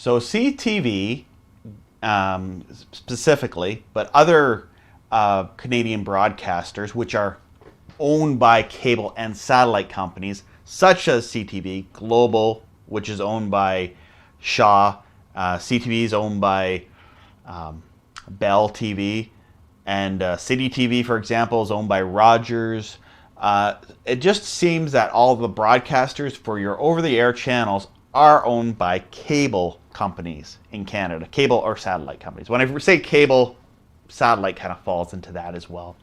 So CTV specifically, but other Canadian broadcasters, which are owned by cable and satellite companies, such as CTV Global, which is owned by Shaw. CTV is owned by Bell TV, and City TV, for example, is owned by Rogers. It just seems that all the broadcasters for your over-the-air channels are owned by cable companies in Canada, cable or satellite companies. When I say cable, satellite kind of falls into that as well.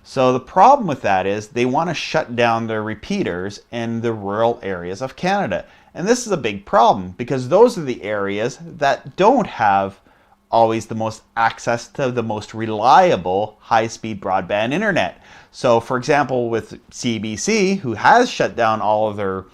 So the problem with that is they want to shut down their repeaters in the rural areas of Canada. And this is a big problem because those are the areas that don't have always the most access to the most reliable high-speed broadband internet. So for example, with CBC, who has shut down all of their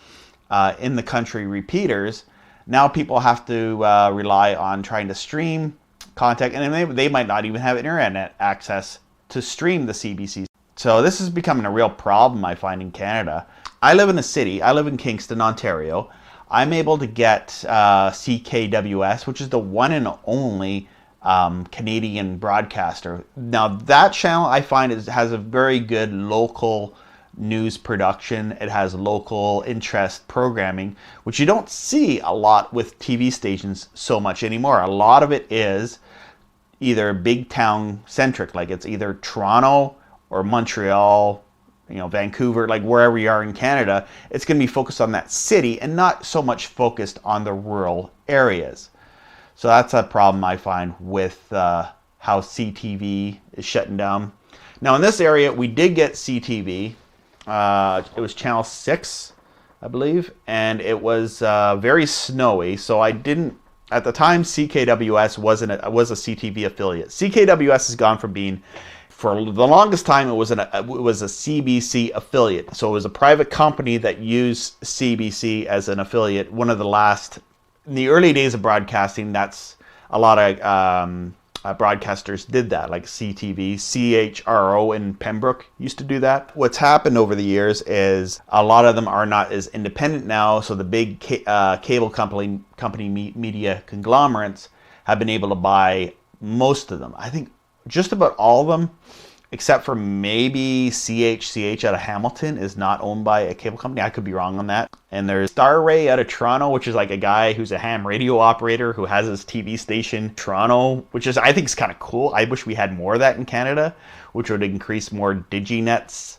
in the country repeaters, now people have to rely on trying to stream content, and they might not even have internet access to stream the CBC. So this is becoming a real problem, I find, in Canada. I live in a city. I live in Kingston, Ontario. I'm able to get CKWS, which is the one and only Canadian broadcaster. Now that channel, I find, has a very good local news production. It has local interest programming, which you don't see a lot with TV stations so much anymore. A lot of it is either big town centric, like it's either Toronto or Montreal, Vancouver, like wherever you are in Canada. It's going to be focused on that city and not so much focused on the rural areas. So that's a problem I find with how CTV is shutting down. Now in this area, we did get CTV. It was channel 6, I believe, and it was very snowy, so I didn't. At the time, CKWS was a CTV affiliate. CKWS has gone from being, for the longest time, it was a CBC affiliate. So it was a private company that used CBC as an affiliate. One of the last, in the early days of broadcasting, that's a lot of broadcasters did that, like CTV, CHRO in Pembroke used to do that. What's happened over the years is a lot of them are not as independent now, so the big cable company media conglomerates have been able to buy most of them. I think just about all of them, except for maybe CHCH out of Hamilton, is not owned by a cable company. I could be wrong on that. And there's Starray out of Toronto, which is like a guy who's a ham radio operator who has his TV station Toronto, which is, I think, is kind of cool. I wish we had more of that in Canada, which would increase more diginets.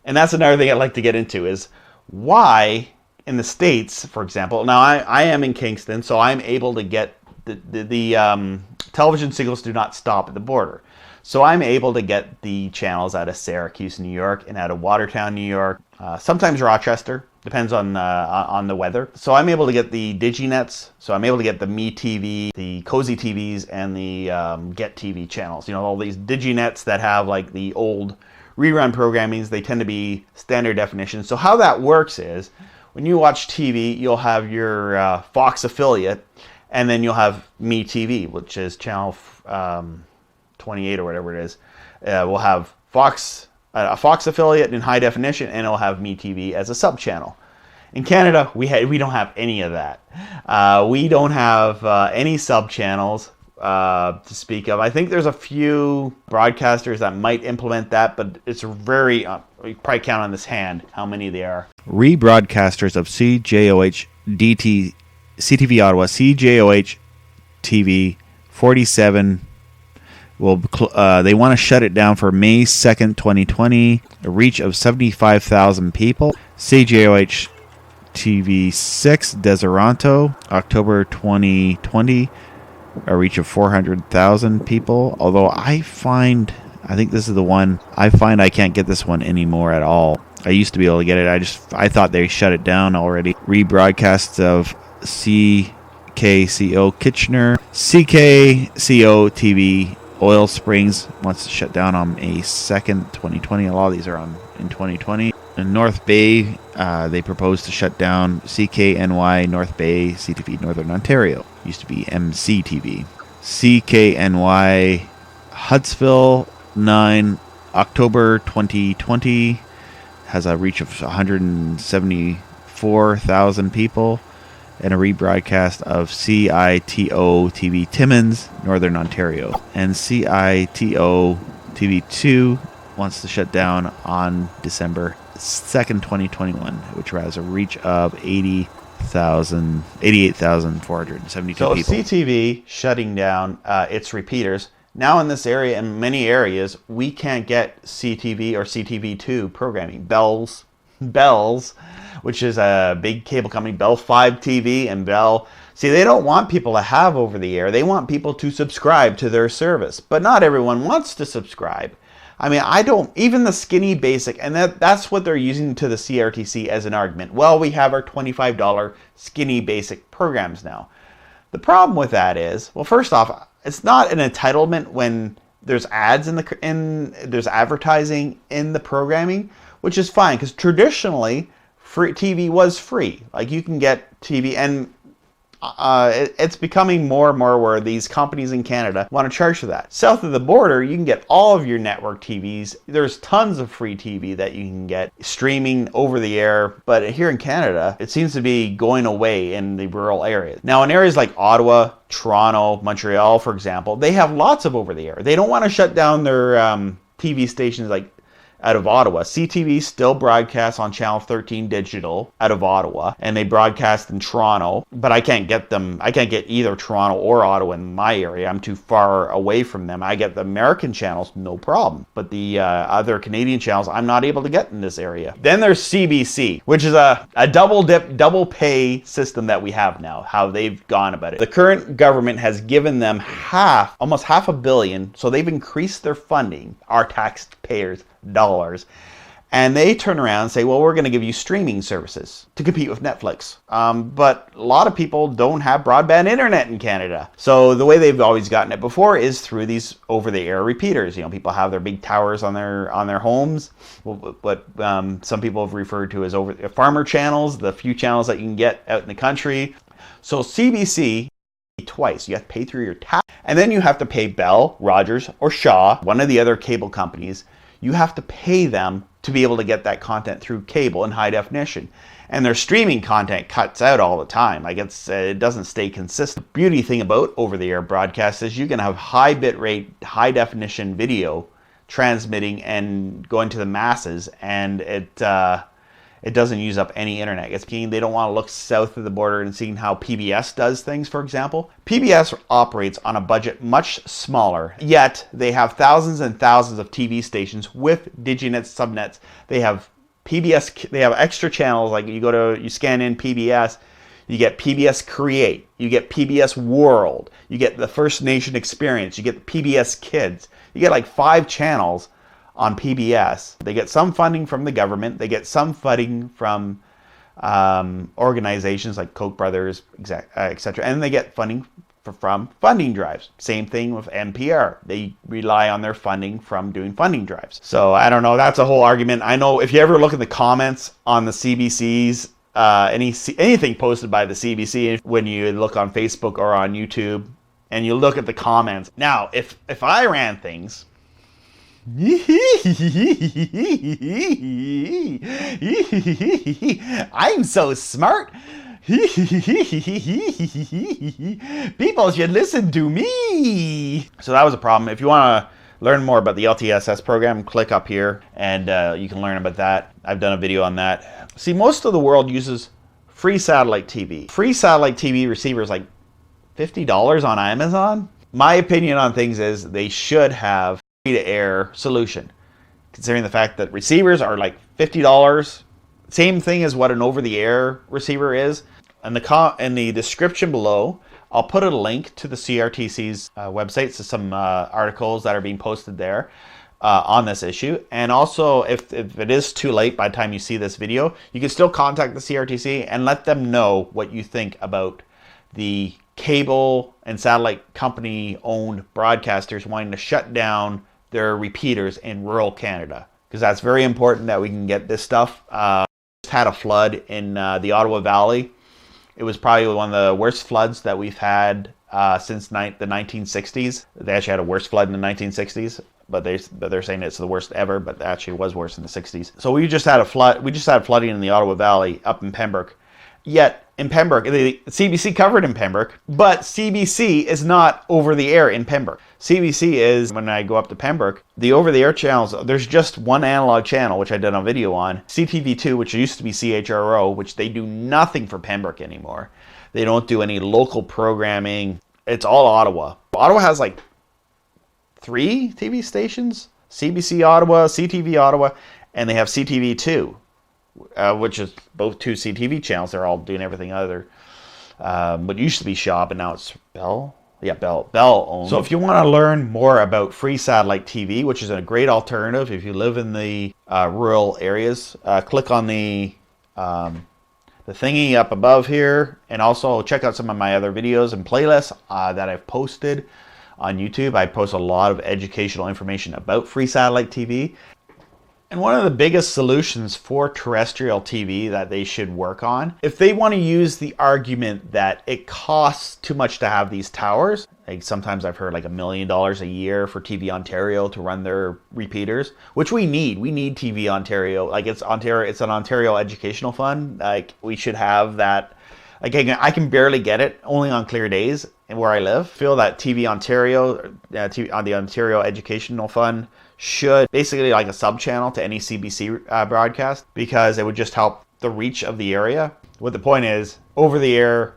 And that's another thing I'd like to get into is why in the States, for example, now I am in Kingston, so I'm able to get the television signals do not stop at the border. So I'm able to get the channels out of Syracuse, New York, and out of Watertown, New York. Sometimes Rochester, depends on the weather. So I'm able to get the diginets. So I'm able to get the MeTV, the Cozy TVs, and the Get TV channels. All these diginets that have like the old rerun programmings. They tend to be standard definition. So how that works is when you watch TV, you'll have your Fox affiliate, and then you'll have MeTV, which is channel 28 or whatever it is. We'll have a Fox affiliate in high definition, and it'll have MeTV as a sub-channel. In Canada, we don't have any of that. We don't have any sub-channels to speak of. I think there's a few broadcasters that might implement that, but it's very, you probably count on this hand how many they are. Rebroadcasters of CJOH DT, CTV Ottawa, CJOH TV 47 they want to shut it down for May 2nd, 2020, a reach of 75,000 people. CJOH TV 6 Deseronto, October 2020, a reach of 400,000 people. Although I think this is the one, I find I can't get this one anymore at all. I used to be able to get it. I thought they shut it down already. Rebroadcasts of CKCO Kitchener, CKCO TV Oil Springs wants to shut down on May 2nd, 2020. A lot of these are in 2020. In North Bay, they proposed to shut down CKNY North Bay CTV Northern Ontario. Used to be MCTV. CKNY Hudsville 9, October 2020, has a reach of 174,000 people. and a rebroadcast of CITO TV Timmins, Northern Ontario. And CITO TV2 wants to shut down on December 2nd, 2021, which has a reach of 88,472 people. So CTV shutting down its repeaters. Now in this area, in many areas, we can't get CTV or CTV2 programming. Bell's, which is a big cable company, Bell 5 TV and Bell. See, they don't want people to have over the air. They want people to subscribe to their service. But not everyone wants to subscribe. I mean, even the skinny basic, and that's what they're using to the CRTC as an argument. Well, we have our $25 skinny basic programs now. The problem with that is, well, first off, it's not an entitlement when there's ads there's advertising in the programming, which is fine because traditionally free TV was free. Like you can get TV, and it's becoming more and more where these companies in Canada want to charge for that. South of the border, you can get all of your network TVs. There's tons of free TV that you can get streaming over the air. But here in Canada, it seems to be going away in the rural areas. Now, in areas like Ottawa, Toronto, Montreal, for example, they have lots of over the air. They don't want to shut down their TV stations like out of Ottawa. CTV still broadcasts on Channel 13 Digital out of Ottawa, and they broadcast in Toronto, but I can't get either Toronto or Ottawa in my area. I'm too far away from them. I get the American channels, no problem, but the other Canadian channels I'm not able to get in this area. Then there's CBC, which is a double pay system that we have now, how they've gone about it. The current government has given them almost half $500 million, so they've increased their funding, our taxpayers' dollars, and they turn around and say, well, we're going to give you streaming services to compete with Netflix. But a lot of people don't have broadband internet in Canada. So the way they've always gotten it before is through these over-the-air repeaters. You know, people have their big towers on their homes, what some people have referred to as farmer channels, the few channels that you can get out in the country. So CBC twice. You have to pay through your tax, and then you have to pay Bell, Rogers, or Shaw, one of the other cable companies. You have to pay them to be able to get that content through cable in high definition. And their streaming content cuts out all the time. Like it doesn't stay consistent. The beauty thing about over-the-air broadcast is you can have high bit rate, high definition video transmitting and going to the masses, and it doesn't use up any internet. They don't want to look south of the border and seeing how PBS does things, for example. PBS operates on a budget much smaller, yet they have thousands and thousands of TV stations with diginets, subnets. They have PBS, they have extra channels, like you scan in PBS, you get PBS Create, you get PBS World, you get the First Nation Experience, you get PBS Kids. You get like 5 channels on PBS. They get some funding from the government. They get some funding from organizations like Koch brothers, etc. And they get funding from funding drives. Same thing with NPR. They rely on their funding from doing funding drives. So I don't know. That's a whole argument. I know if you ever look at the comments on the CBC's, anything posted by the CBC, when you look on Facebook or on YouTube, and you look at the comments. Now, if I ran things, I'm so smart. People should listen to me. So that was a problem. If you want to learn more about the LTSS program, click up here and you can learn about that. I've done a video on that. See, most of the world uses free satellite TV. Free satellite TV receivers like $50 on Amazon. My opinion on things is they should have free-to-air solution, considering the fact that receivers are like $50, same thing as what an over-the-air receiver is. In the description below, I'll put a link to the CRTC's website, so some articles that are being posted there on this issue. And also, if it is too late by the time you see this video, you can still contact the CRTC and let them know what you think about the cable and satellite company owned broadcasters wanting to shut down their repeaters in rural Canada, because that's very important that we can get this stuff. Just had a flood in the Ottawa Valley. It was probably one of the worst floods that we've had since the 1960s. They actually had a worse flood in the 1960s, but they're saying it's the worst ever, but it actually was worse in the 60s. So we just had a flood. We just had flooding in the Ottawa Valley up in Pembroke. Yet in Pembroke. The CBC covered in Pembroke, but CBC is not over the air in Pembroke. CBC is, when I go up to Pembroke, the over the air channels, there's just one analog channel, which I did a video on, CTV2, which used to be CHRO, which they do nothing for Pembroke anymore. They don't do any local programming. It's all Ottawa. Ottawa has like 3 TV stations, CBC Ottawa, CTV Ottawa, and they have CTV2. Which is both 2 CTV channels. They're all doing everything other. What used to be Shaw, but now it's Bell. Yeah, Bell owns. So if you want to learn more about free satellite TV, which is a great alternative if you live in the rural areas, click on the thingy up above here, and also check out some of my other videos and playlists that I've posted on YouTube. I post a lot of educational information about free satellite TV. And one of the biggest solutions for terrestrial TV that they should work on, if they want to use the argument that it costs too much to have these towers, like sometimes I've heard like $1 million a year for TV Ontario to run their repeaters, which we need. We need TV Ontario. Like it's an Ontario educational fund. Like we should have that. Like I can barely get it only on clear days where I live. I feel that TV Ontario, on the Ontario Educational Fund, should basically like a sub-channel to any CBC broadcast, because it would just help the reach of the area. What the point is, over-the-air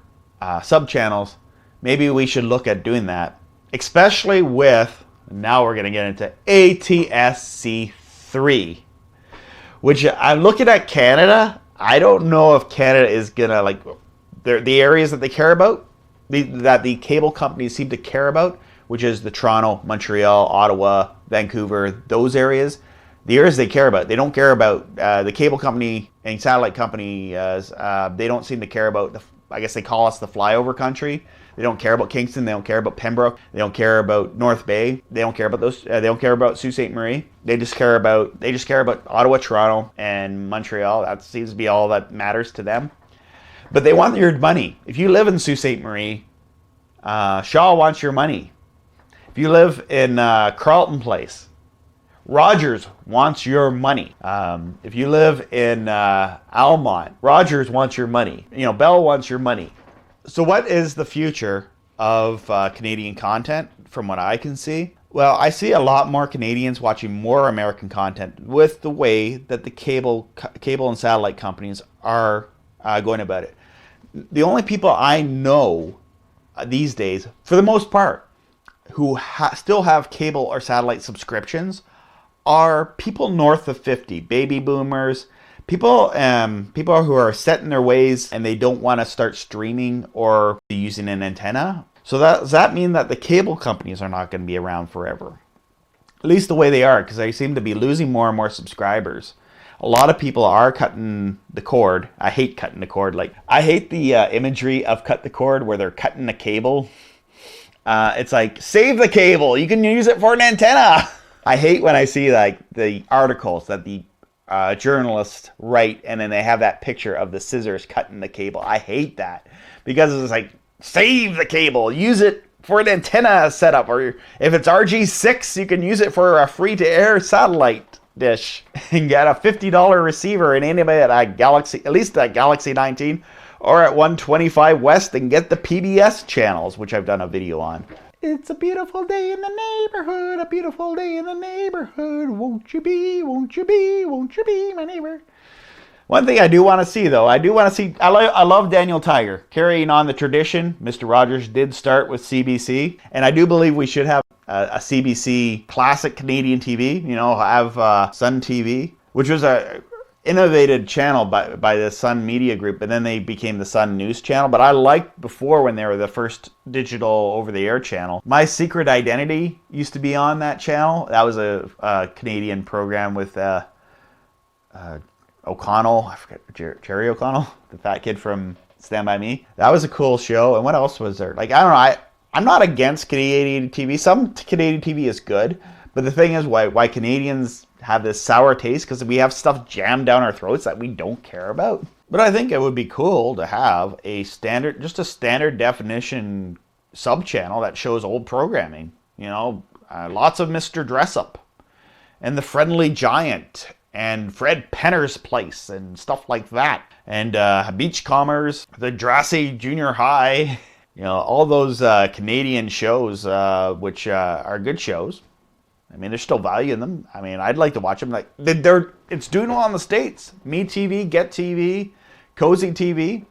sub-channels, maybe we should look at doing that, especially with, now we're going to get into ATSC 3, which I'm looking at Canada. I don't know if Canada is going to, like, the areas that they care about, that the cable companies seem to care about, which is the Toronto, Montreal, Ottawa, Vancouver, those areas. The areas they care about. They don't care about the cable company and satellite company. They don't seem to care about, I guess they call us the flyover country. They don't care about Kingston. They don't care about Pembroke. They don't care about North Bay. They don't care about those. They don't care about Sault Ste. Marie. They just care about Ottawa, Toronto, and Montreal. That seems to be all that matters to them. But they want your money. If you live in Sault Ste. Marie, Shaw wants your money. If you live in Carleton Place, Rogers wants your money. If you live in Almont, Rogers wants your money. Bell wants your money. So what is the future of Canadian content from what I can see? Well, I see a lot more Canadians watching more American content with the way that the cable and satellite companies are going about it. The only people I know these days, for the most part, who still have cable or satellite subscriptions are people north of 50, baby boomers, people who are set in their ways and they don't want to start streaming or using an antenna. So does that mean that the cable companies are not going to be around forever? At least the way they are, because they seem to be losing more and more subscribers. A lot of people are cutting the cord. I hate cutting the cord. Like, I hate the imagery of cut the cord where they're cutting the cable. It's like, save the cable. You can use it for an antenna. I hate when I see like the articles that the journalists write and then they have that picture of the scissors cutting the cable. I hate that because it's like, save the cable. Use it for an antenna setup. Or if it's RG6, you can use it for a free-to-air satellite dish and get a $50 receiver and anybody at at least that Galaxy 19 or at 125 West and get the PBS channels, which I've done a video on. It's a beautiful day in the neighborhood, a beautiful day in the neighborhood. Won't you be my neighbor? One thing I do want to see, though, I love Daniel Tiger carrying on the tradition. Mr. Rogers did start with CBC, and I do believe we should have a CBC classic Canadian TV, have Sun TV, which was a innovated channel by the Sun Media Group, and then they became the Sun News Channel. But I liked before when they were the first digital over-the-air channel. My Secret Identity used to be on that channel. That was a Canadian program with O'Connell, I forget, Jerry O'Connell, the fat kid from Stand By Me. That was a cool show. And what else was there? Like, I don't know, I'm not against Canadian TV. Some Canadian TV is good. But the thing is, why Canadians have this sour taste, because we have stuff jammed down our throats that we don't care about. But I think it would be cool to have just a standard definition sub-channel that shows old programming. Lots of Mr. Dressup and The Friendly Giant and Fred Penner's Place and stuff like that. And Beachcombers, the Drassy Junior High, all those Canadian shows, which are good shows. I mean, there's still value in them. I mean, I'd like to watch them. Like it's doing well in the States. Me TV, Get TV, Cozy TV.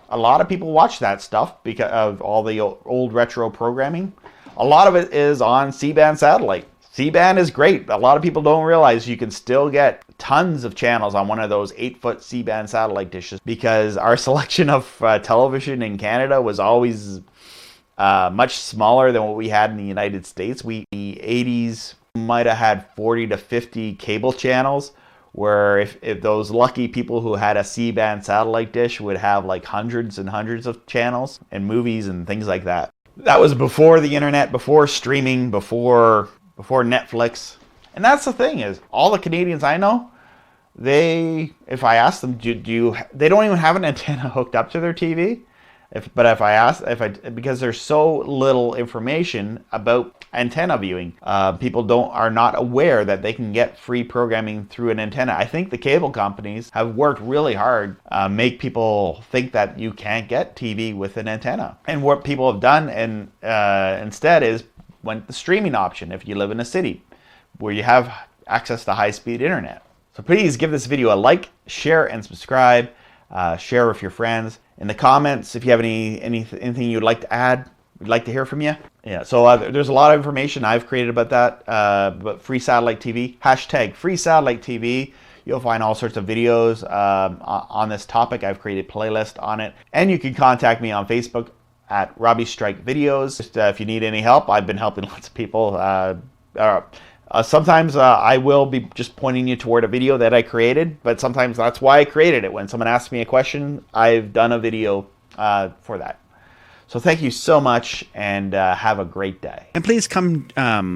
A lot of people watch that stuff because of all the old retro programming. A lot of it is on C-band satellite. C-band is great. A lot of people don't realize you can still get tons of channels on one of those 8-foot C-band satellite dishes, because our selection of television in Canada was always much smaller than what we had in the United States. We, in the 80s, might have had 40 to 50 cable channels, where if those lucky people who had a C-band satellite dish would have like hundreds and hundreds of channels and movies and things like that. That was before the internet, before streaming, before Netflix. And that's the thing, is all the Canadians I know, if I ask them, they don't even have an antenna hooked up to their TV. Because there's so little information about antenna viewing, people are not aware that they can get free programming through an antenna. I think the cable companies have worked really hard, make people think that you can't get TV with an antenna. And what people have done instead is went the streaming option if you live in a city where you have access to high-speed internet. So please give this video a like, share, and subscribe. Share with your friends. In the comments, if you have anything you'd like to add, we'd like to hear from you. Yeah, so there's a lot of information I've created about that, but free satellite TV, hashtag free satellite TV. You'll find all sorts of videos on this topic. I've created a playlist on it. And you can contact me on Facebook at Robbie Strike Videos. Just, if you need any help, I've been helping lots of people. Sometimes I will be just pointing you toward a video that I created, but sometimes that's why I created it. When someone asks me a question, I've done a video for that. So thank you so much, and have a great day. And please come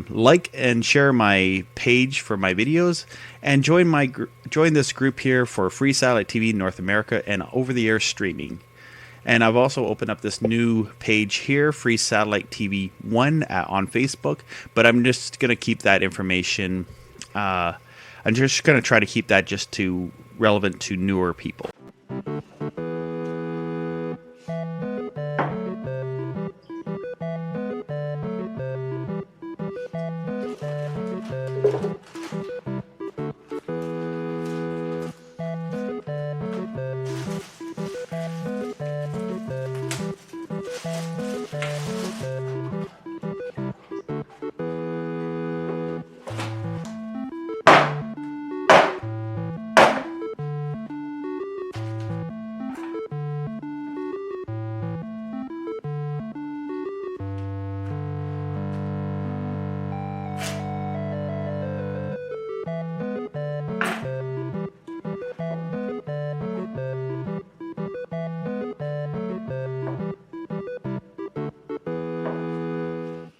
like and share my page for my videos, and join this group here for free satellite TV in North America and over-the-air streaming. And I've also opened up this new page here, Free Satellite TV 1 on Facebook. But I'm just going to keep that information. I'm just going to try to keep that just relevant to newer people.